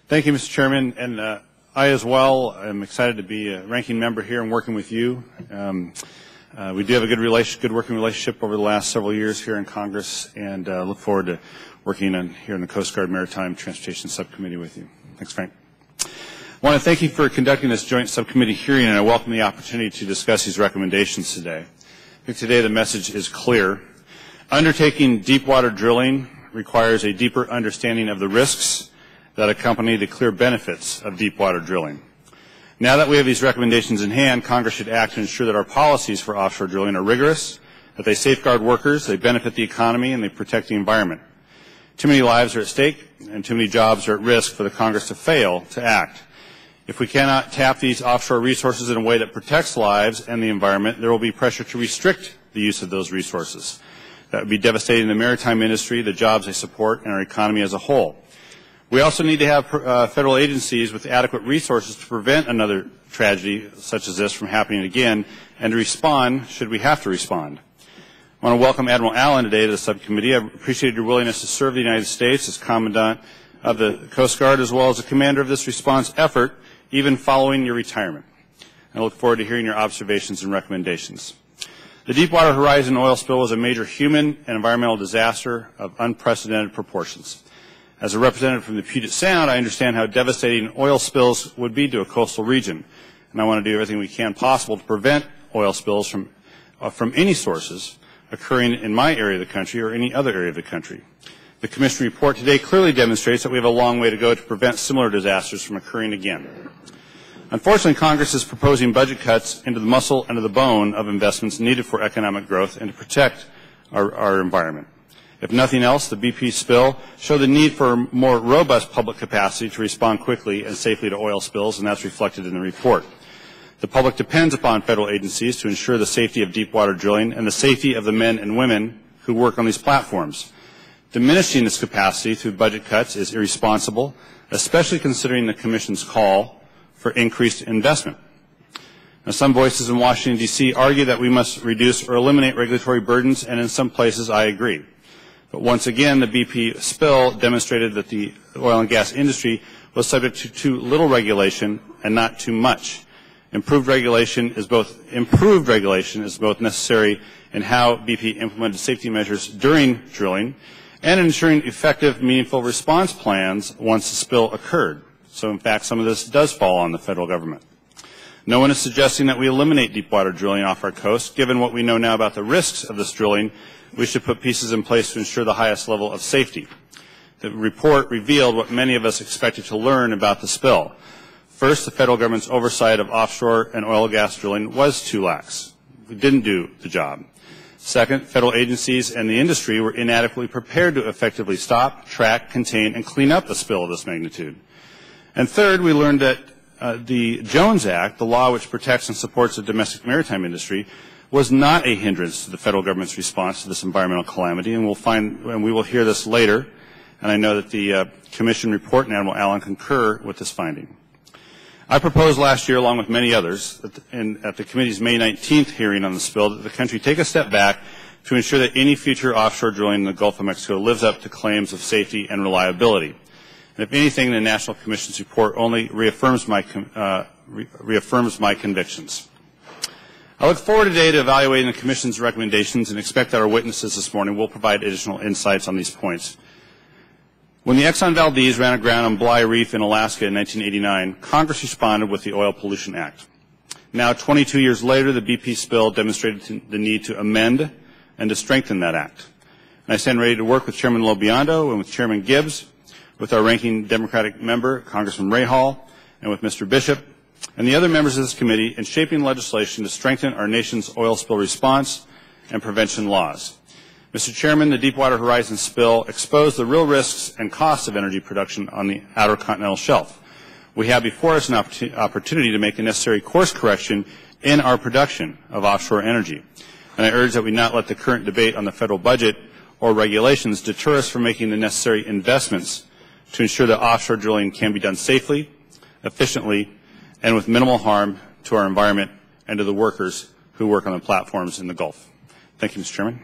Thank you, Mr. Chairman, and I as well am excited to be a ranking member here and working with you. We do have a good working relationship over the last several years here in Congress, and look forward to working here in the Coast Guard Maritime Transportation Subcommittee with you. Thanks, Frank. I want to thank you for conducting this joint subcommittee hearing, and I welcome the opportunity to discuss these recommendations today. I think today the message is clear. Undertaking deep water drilling requires a deeper understanding of the risks that accompany the clear benefits of deep water drilling. Now that we have these recommendations in hand, Congress should act to ensure that our policies for offshore drilling are rigorous, that they safeguard workers, they benefit the economy, and they protect the environment. Too many lives are at stake, and too many jobs are at risk for the Congress to fail to act. If we cannot tap these offshore resources in a way that protects lives and the environment, there will be pressure to restrict the use of those resources. That would be devastating the maritime industry, the jobs they support, and our economy as a whole. We also need to have federal agencies with adequate resources to prevent another tragedy such as this from happening again, and to respond should we have to respond. I want to welcome Admiral Allen today to the subcommittee. I appreciate your willingness to serve the United States as Commandant of the Coast Guard as well as the commander of this response effort, even following your retirement. I look forward to hearing your observations and recommendations. The Deepwater Horizon oil spill was a major human and environmental disaster of unprecedented proportions. As a representative from the Puget Sound, I understand how devastating oil spills would be to a coastal region, and I want to do everything we can possible to prevent oil spills from any sources occurring in my area of the country or any other area of the country. The Commission report today clearly demonstrates that we have a long way to go to prevent similar disasters from occurring again. Unfortunately, Congress is proposing budget cuts into the muscle and to the bone of investments needed for economic growth and to protect our environment. If nothing else, the BP spill showed the need for a more robust public capacity to respond quickly and safely to oil spills, and that's reflected in the report. The public depends upon federal agencies to ensure the safety of deep water drilling and the safety of the men and women who work on these platforms. Diminishing this capacity through budget cuts is irresponsible, especially considering the Commission's call for increased investment. Now, some voices in Washington, D.C. argue that we must reduce or eliminate regulatory burdens, and in some places I agree. But once again, the BP spill demonstrated that the oil and gas industry was subject to too little regulation and not too much. Improved regulation is both necessary in how BP implemented safety measures during drilling and ensuring effective, meaningful response plans once the spill occurred. So, in fact, some of this does fall on the federal government. No one is suggesting that we eliminate deepwater drilling off our coast. Given what we know now about the risks of this drilling, we should put pieces in place to ensure the highest level of safety. The report revealed what many of us expected to learn about the spill. First, the federal government's oversight of offshore and oil and gas drilling was too lax. We didn't do the job. Second, federal agencies and the industry were inadequately prepared to effectively stop, track, contain, and clean up a spill of this magnitude. And third, we learned that the Jones Act, the law which protects and supports the domestic maritime industry, was not a hindrance to the federal government's response to this environmental calamity, and we will hear this later, and I know that the Commission report and Admiral Allen concur with this finding. I proposed last year, along with many others, at the committee's May 19th hearing on the spill, that the country take a step back to ensure that any future offshore drilling in the Gulf of Mexico lives up to claims of safety and reliability. And if anything, the National Commission's report only reaffirms my convictions. I look forward today to evaluating the Commission's recommendations and expect that our witnesses this morning will provide additional insights on these points. When the Exxon Valdez ran aground on Bligh Reef in Alaska in 1989, Congress responded with the Oil Pollution Act. Now, 22 years later, the BP spill demonstrated the need to amend and to strengthen that act. And I stand ready to work with Chairman Lobiondo and with Chairman Gibbs, with our ranking Democratic member, Congressman Rahal, and with Mr. Bishop, and the other members of this committee in shaping legislation to strengthen our nation's oil spill response and prevention laws. Mr. Chairman, the Deepwater Horizon spill exposed the real risks and costs of energy production on the outer continental shelf. We have before us an opportunity to make a necessary course correction in our production of offshore energy. And I urge that we not let the current debate on the federal budget or regulations deter us from making the necessary investments to ensure that offshore drilling can be done safely, efficiently, and with minimal harm to our environment and to the workers who work on the platforms in the Gulf. Thank you, Mr. Chairman.